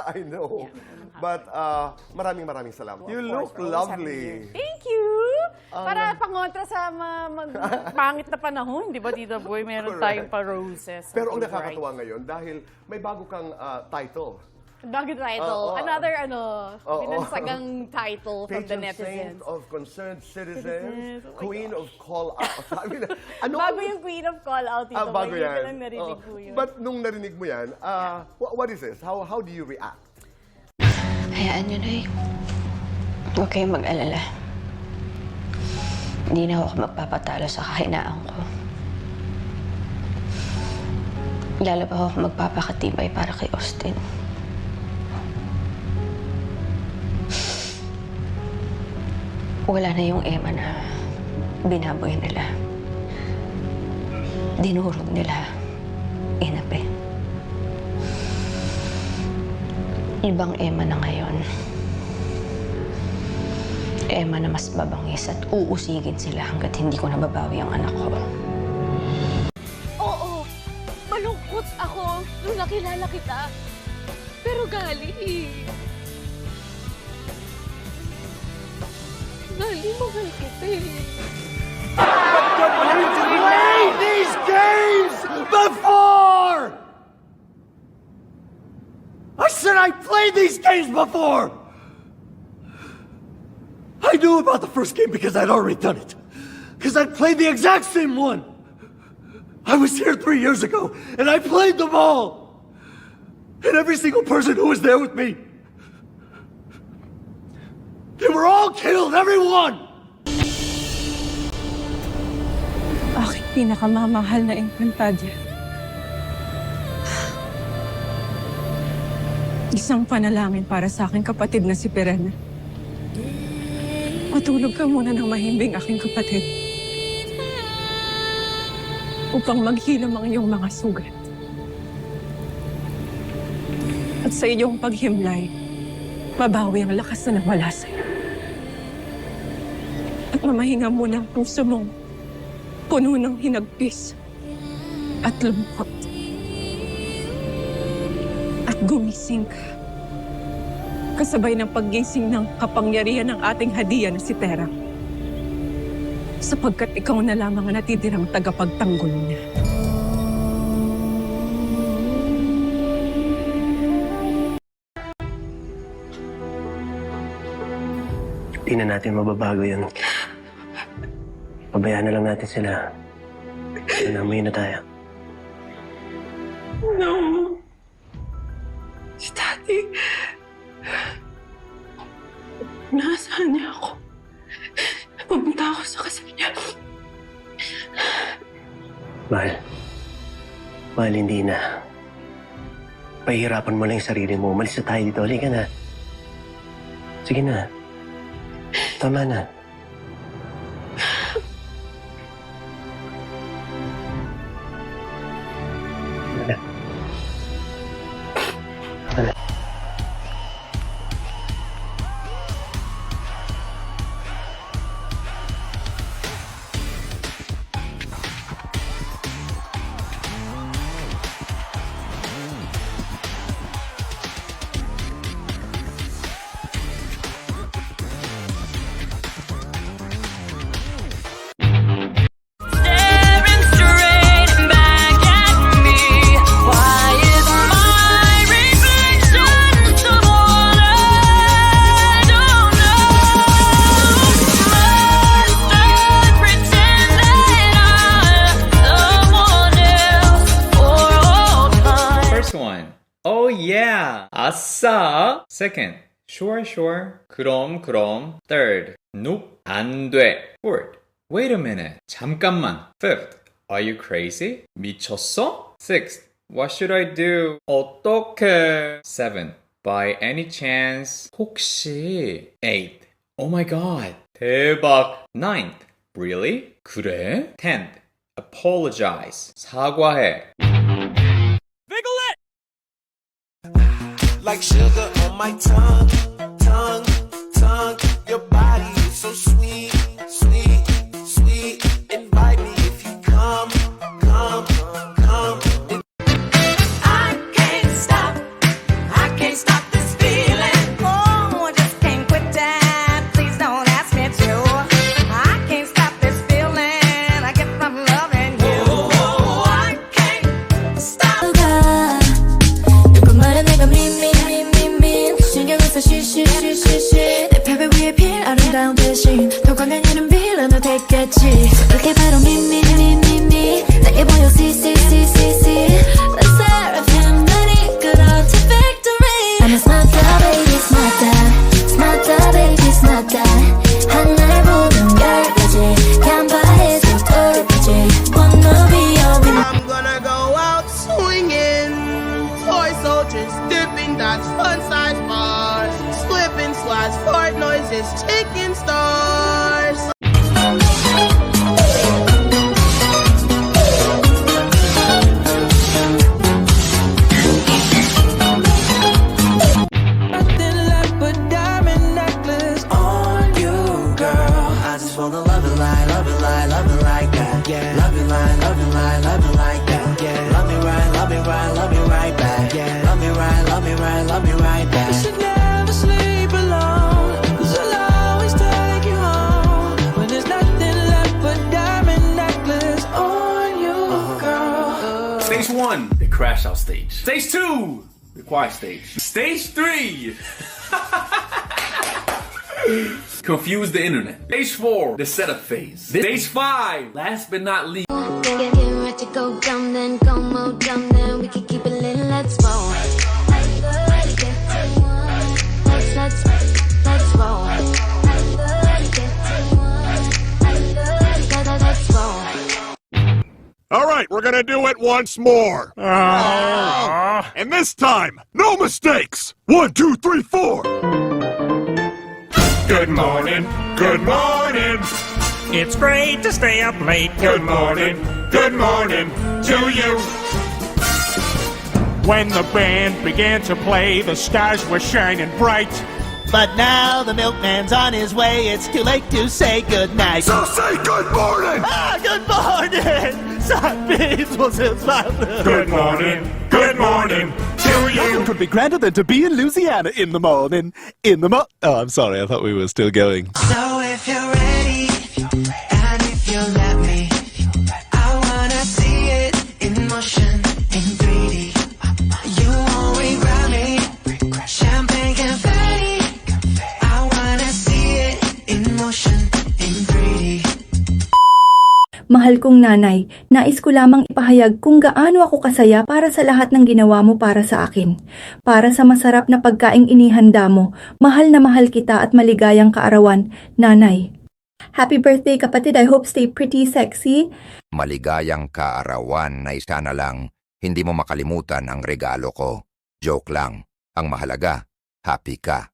I know. Yeah, But maraming salamat. You look Always lovely. Thank you! Para pangontra sa pangit na panahon, di ba, Tita Boy? Meron tayong pa-roses. Pero ang nakakatuwa ngayon, dahil may bago kang title. Bago title. Another, binansagang title from the Patron netizens. Saint of Concerned Citizens, Oh my Queen of Call Out. Sabi na, ano? Bago yung Queen of Call Out, Tito Boy. bago Hindi ko yan. lang narinig po yun. But nung narinig mo yan, what is this? How do you react? Hayaan nyo na eh. Huwag kayong mag-alala. Hindi na ako magpapatalo sa kahinaan ko. Lalo pa ako magpapakatibay para kay Austin. Wala na yung Emma na binaboy nila. Dinurog nila. Inape. Ibang Emma na ngayon. Emma na mas mabangis at uusigin sila hanggat hindi ko nababawi ang anak ko. Oo, malungkot ako nung nakilala kita. Pero galing. Galing, mahal kita eh. Played these games before! I said I played these games before! I knew about the first game because I'd already done it. Because I'd played the exact same one. I was here 3 years ago, and I played them all. And every single person who was there with me, they were all killed, everyone! Aking pinakamamahal na Encantadia. Isang panalangin para sa aking kapatid na si Perena. Matulog ka muna ng mahimbing, aking kapatid. Upang maghilam ang iyong mga sugat. At sa iyong paghimlay, mabawi ang lakas na nawala sa'yo. At mamahinga muna ang puso mong puno ng hinagpis at lungkot. At gumising ka. Kasabay ng paggising ng kapangyarihan ng ating hadiya na si Terang. Sapagkat ikaw na lamang ang natitirang tagapagtanggol niya. Hindi na natin mababago yun. Pabayaan na lang natin sila. Nanamay na tayo. No. Si Daddy. Nasaan niya ako? Pumunta ako sa kasal niya. Mahal. Mahal, hindi na. Pahihirapan mo lang yung sarili mo. Umalis na tayo dito. Halika na. Sige na. Tama na. Staring straight back at me. Why is my reflection so bold? I don't know. Must I pretend that I'm someone else for all time? First one. Oh yeah. 아싸. Second. Sure, sure. 그럼. Third. Nope. 안 돼. Fourth. Wait a minute. 잠깐만. Fifth. Are you crazy? 미쳤어? Sixth. What should I do? 어떡해? Seventh. By any chance? 혹시? Eighth. Oh my god. 대박. Ninth. Really? 그래? Tenth. Apologize. 사과해. Like sugar on my tongue, tongue. Your body is so sweet, sweet. Invite me if you come. I can't stop. can't stop this feeling. Oh, I just can't quit that. Please don't ask me to. I can't stop this feeling I get from loving you. I can't stop. 누군말은 내가 미미미미미 신경을 써 쉬쉬쉬쉬쉬 내 벽에 위에 필 아름다운 대신 더 강한 이름 빌어도 됐겠지 그게 바로 미미미미미 내게 보여 see see see see see Let's seraphim 날 이끌어 to victory I'm a smarter baby smarter baby smarter 하나를 보면 열 가지 간파해서 돌아가지 Wanna be your winner I'm gonna go out swinging. Toy soldiers dipping dots, fun size bars, slipping slides, fart noises, chicken stars. Nothing left but diamond necklace on you, girl. I just wanna love it like, love it like, love it like that. Yeah, love it like, love it like, love it like that. Yeah, love me right, love me right, love me right back. Yeah, love me right, love me right, love me right back. You should never sleep alone, 'cause I'll always take you home. When there's nothing left but diamond necklace on you, girl. Stage 1, the crash out stage. Stage 2, the quiet stage. Stage 3, confuse the internet. Stage 4, the setup phase. Stage 5, last but not least. Get ready to go down, then go more down, then we can keep it lit. Let's roll. Let's roll. Let's roll. All right, we're gonna do it once more. And this time, no mistakes. 1, 2, 3, 4. Good morning. Good morning. It's great to stay up late. Good morning. Good morning to you. When the band began to play, the stars were shining bright. But now the milkman's on his way. It's too late to say goodnight. So say good morning. Good morning. Sunbeams will still smile. Good morning. Good morning to you. Could be grander than to be in Louisiana in the morning. Oh, I'm sorry. I thought we were still going. So if you're ready, and if you let me, I wanna see it in motion in 3D. You won't regret me. Champagne confetti. I wanna see it in motion in 3D. Mahal kong nanay, nais ko lamang ipahayag kung gaano ako kasaya para sa lahat ng ginawa mo para sa akin. Para sa masarap na pagkaing inihanda mo, mahal na mahal kita at maligayang kaarawan, nanay. Happy birthday kapatid, I hope stay pretty sexy. Maligayang kaarawan na isa na lang, hindi mo makalimutan ang regalo ko. Joke lang. Ang mahalaga, happy ka.